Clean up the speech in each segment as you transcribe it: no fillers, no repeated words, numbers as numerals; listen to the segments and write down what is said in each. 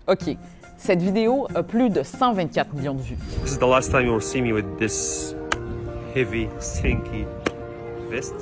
OK, cette vidéo a plus de 124 millions de vues. This is the last time you will see me with this heavy, stinky vest.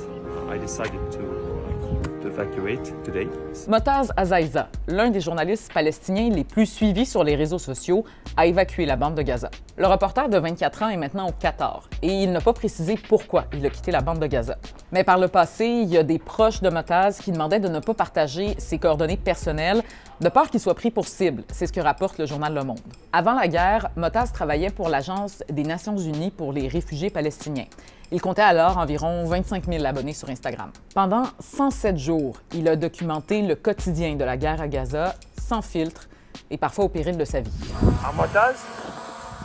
I decided to evacuate today. Motaz Azaïza, l'un des journalistes palestiniens les plus suivis sur les réseaux sociaux, a évacué la bande de Gaza. Le reporter de 24 ans est maintenant au Qatar et il n'a pas précisé pourquoi il a quitté la bande de Gaza. Mais par le passé, il y a des proches de Motaz qui demandaient de ne pas partager ses coordonnées personnelles de peur qu'il soit pris pour cible. C'est ce que rapporte le journal Le Monde. Avant la guerre, Motaz travaillait pour l'Agence des Nations Unies pour les réfugiés palestiniens. Il comptait alors environ 25 000 abonnés sur Instagram. Pendant 107 jours, il a documenté le quotidien de la guerre à Gaza, sans filtre et parfois au péril de sa vie. I'm Motaz,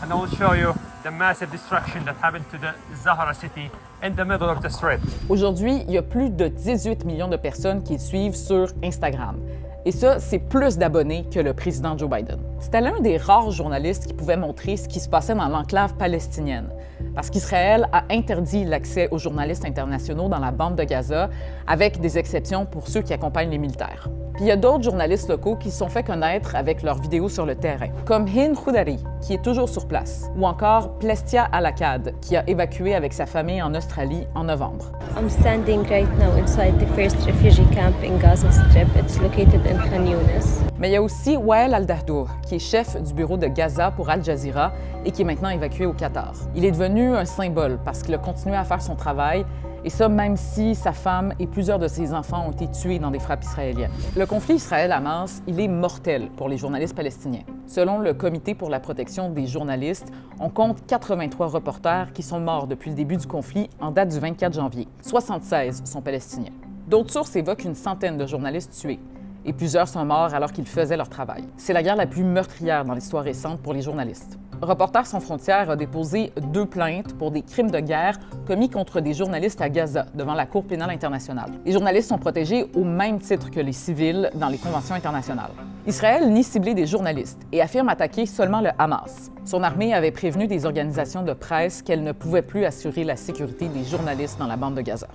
and I will show you the massive destruction that happened to the Zahra city in the middle of the Strait. Aujourd'hui, il y a plus de 18 millions de personnes qui le suivent sur Instagram. Et ça, c'est plus d'abonnés que le président Joe Biden. C'était l'un des rares journalistes qui pouvait montrer ce qui se passait dans l'enclave palestinienne, parce qu'Israël a interdit l'accès aux journalistes internationaux dans la bande de Gaza, avec des exceptions pour ceux qui accompagnent les militaires. Puis il y a d'autres journalistes locaux qui se sont fait connaître avec leurs vidéos sur le terrain, comme Hind Khoudary, qui est toujours sur place, ou encore Plestia Al-Akkad, qui a évacué avec sa famille en Australie en novembre. I'm standing right now inside the first refugee camp in Gaza Strip. It's located in Khan Younis. Mais il y a aussi Wael Al-Dahdour, qui est chef du bureau de Gaza pour Al Jazeera et qui est maintenant évacué au Qatar. Il est devenu un symbole parce qu'il a continué à faire son travail, et ça même si sa femme et plusieurs de ses enfants ont été tués dans des frappes israéliennes. Le conflit Israël-Hamas, il est mortel pour les journalistes palestiniens. Selon le Comité pour la protection des journalistes, on compte 83 reporters qui sont morts depuis le début du conflit en date du 24 janvier. 76 sont palestiniens. D'autres sources évoquent une centaine de journalistes tués, et plusieurs sont morts alors qu'ils faisaient leur travail. C'est la guerre la plus meurtrière dans l'histoire récente pour les journalistes. Reporters sans frontières a déposé 2 plaintes pour des crimes de guerre commis contre des journalistes à Gaza devant la Cour pénale internationale. Les journalistes sont protégés au même titre que les civils dans les conventions internationales. Israël nie cibler des journalistes et affirme attaquer seulement le Hamas. Son armée avait prévenu des organisations de presse qu'elle ne pouvait plus assurer la sécurité des journalistes dans la bande de Gaza.